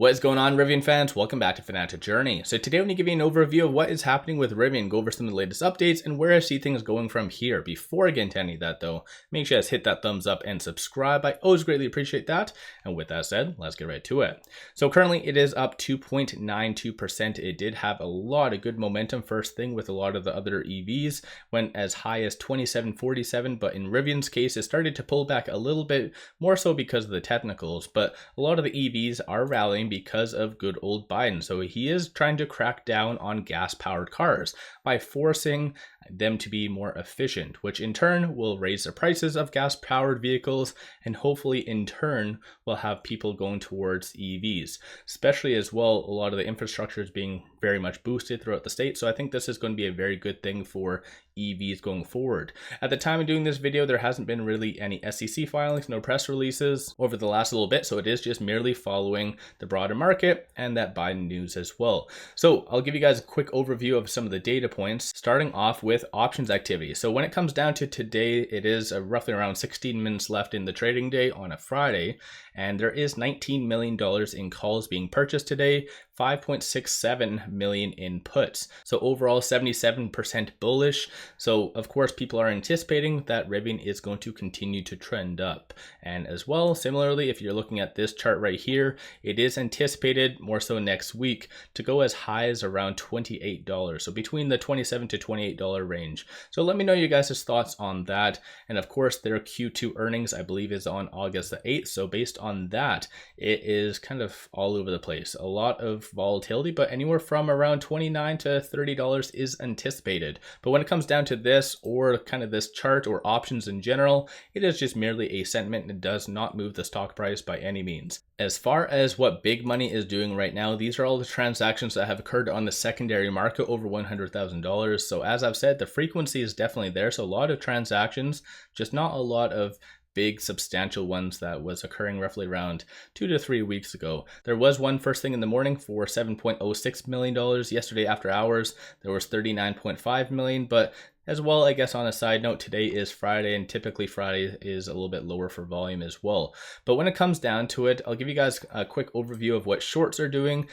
What is going on, Rivian fans? Welcome back to Financial Journey. So today I'm going to give you an overview of what is happening with Rivian, go over some of the latest updates and where I see things going from here. Before I get into any of that though, make sure you guys hit that thumbs up and subscribe. I always greatly appreciate that. And with that said, let's get right to it. So currently it is up 2.92%. It did have a lot of good momentum first thing with a lot of the other EVs. Went as high as 27.47, but in Rivian's case, it started to pull back a little bit more so because of the technicals. But a lot of the EVs are rallying because of good old Biden. So he is trying to crack down on gas-powered cars by forcing them to be more efficient, which in turn will raise the prices of gas-powered vehicles and hopefully in turn will have people going towards EVs, especially as well a lot of the infrastructure is being very much boosted throughout the state. So I think this is going to be a very good thing for EVs going forward. At the time of doing this video, there hasn't been really any SEC filings, no press releases over the last little bit. So it is just merely following the broader market and that Biden news as well. So I'll give you guys a quick overview of some of the data points, starting off with options activity. So when it comes down to today, it is roughly around 16 minutes left in the trading day on a Friday, and there is $19 million in calls being purchased today, 5.67 million in puts. So overall 77% bullish. So of course people are anticipating that Rivian is going to continue to trend up. And as well, similarly, if you're looking at this chart right here, it is anticipated more so next week to go as high as around $28. So between the $27 to $28 range. So let me know you guys' thoughts on that. And of course their Q2 earnings, I believe, is on August the 8th. So based on that, it is kind of all over the place. A lot of volatility, but anywhere from around $29 to $30 is anticipated. But when it comes down to this or kind of this chart or options in general, it is just merely a sentiment and does not move the stock price by any means. As far as what big money is doing right now, these are all the transactions that have occurred on the secondary market over $100,000. So as I've said, the frequency is definitely there. So a lot of transactions, just not a lot of big substantial ones that was occurring roughly around 2 to 3 weeks ago. There was one first thing in the morning for $7.06 million. Yesterday after hours, there was $39.5 million, but as well, I guess on a side note, today is Friday and typically Friday is a little bit lower for volume as well. But when it comes down to it, I'll give you guys a quick overview of what shorts are doing.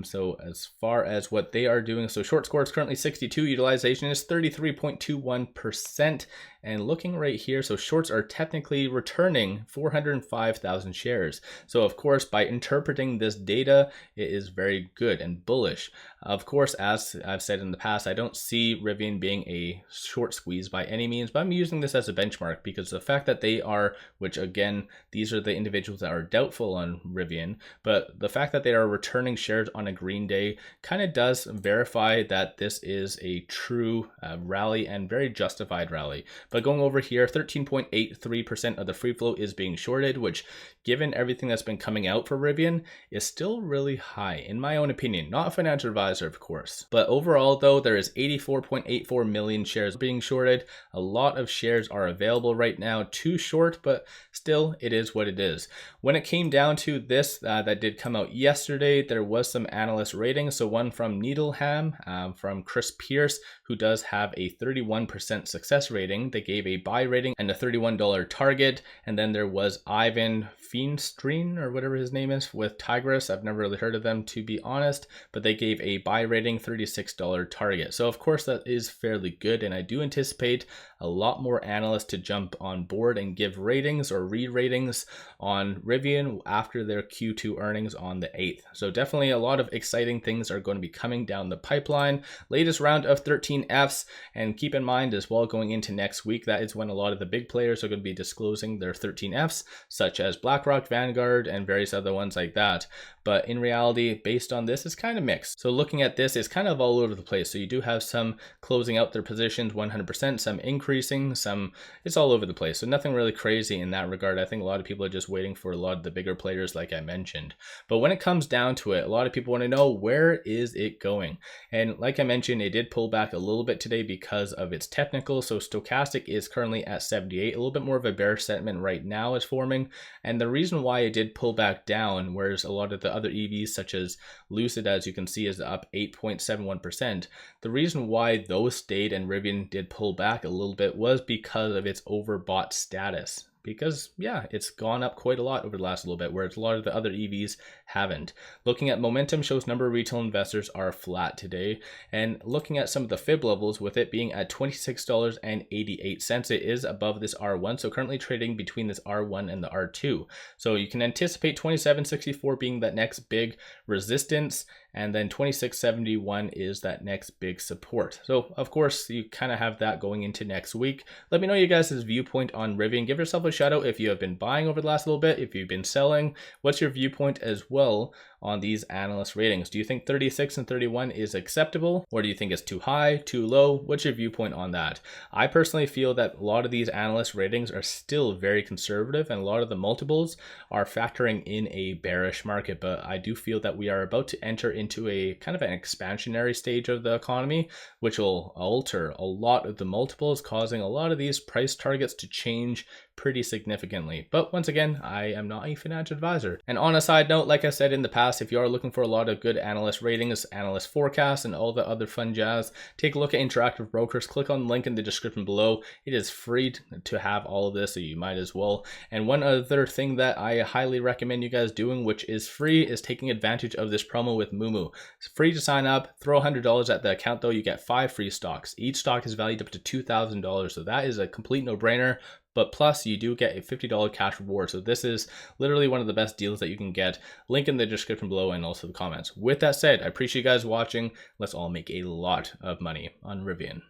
So as far as what they are doing, so short score is currently 62, utilization is 33.21%. And looking right here, so shorts are technically returning 405,000 shares. So of course, by interpreting this data, it is very good and bullish. Of course, as I've said in the past, I don't see Rivian being a short squeeze by any means, but I'm using this as a benchmark because the fact that they are, which again, these are the individuals that are doubtful on Rivian, but the fact that they are returning shares on a green day kind of does verify that this is a true rally and very justified rally. But going over here, 13.83% of the free float is being shorted, which given everything that's been coming out for Rivian is still really high in my own opinion. Not a financial advisor, of course. But overall though, there is 84.84 million shares being shorted. A lot of shares are available right now to short, but still it is what it is. When it came down to this, that did come out yesterday, there was some analyst ratings. So one from Needleham, from Chris Pierce, who does have a 31% success rating. They gave a buy rating and a $31 target. And then there was Ivan Feinstein or whatever his name is with Tigris. I've never really heard of them, to be honest, but they gave a buy rating, $36 target. So of course that is fairly good. And I do anticipate a lot more analysts to jump on board and give ratings or re-ratings on Rivian after their Q2 earnings on the 8th. So definitely a lot of exciting things are going to be coming down the pipeline. Latest round of 13Fs, and keep in mind as well going into next week, that is when a lot of the big players are going to be disclosing their 13Fs, such as BlackRock, Vanguard, and various other ones like that. But in reality, based on this, it's kind of mixed. So looking at this, it's kind of all over the place. So you do have some closing out their positions 100%, some increasing, some, it's all over the place. So nothing really crazy in that regard. I think a lot of people are just waiting for a lot of the bigger players like I mentioned. But when it comes down to it, a lot of people want to know, where is it going? And like I mentioned, it did pull back a little bit today because of its technical. So stochastic is currently at 78, a little bit more of a bearish sentiment right now is forming. And the reason why it did pull back down, whereas a lot of the other EVs such as Lucid, as you can see, is up 8.71%. The reason why those stayed and Rivian did pull back a little bit was because of its overbought status. because yeah, it's gone up quite a lot over the last little bit, whereas a lot of the other EVs haven't. Looking at momentum shows number of retail investors are flat today, and looking at some of the fib levels, with it being at $26.88, it is above this R1, so currently trading between this R1 and the R2. So you can anticipate 27.64 being that next big resistance, and then 26.71 is that next big support. So of course you kind of have that going into next week. Let me know you guys' viewpoint on Rivian. Give yourself a shout out if you have been buying over the last little bit, if you've been selling. What's your viewpoint as well on these analyst ratings? Do you think 36 and 31 is acceptable, or do you think it's too high, too low? What's your viewpoint on that? I personally feel that a lot of these analyst ratings are still very conservative, and a lot of the multiples are factoring in a bearish market, but I do feel that we are about to enter into a kind of an expansionary stage of the economy, which will alter a lot of the multiples, causing a lot of these price targets to change pretty significantly. But once again, I am not a financial advisor. And on a side note, like I said in the past, if you are looking for a lot of good analyst ratings, analyst forecasts, and all the other fun jazz, take a look at Interactive Brokers. Click on the link in the description below. It is free to have all of this, so you might as well. And one other thing that I highly recommend you guys doing, which is free, is taking advantage of this promo with Moomoo. It's free to sign up. Throw $100 at the account though, you get 5 free stocks. Each stock is valued up to $2,000, so that is a complete no-brainer. But plus you do get a $50 cash reward. So this is literally one of the best deals that you can get. Link in the description below and also the comments. With that said, I appreciate you guys watching. Let's all make a lot of money on Rivian.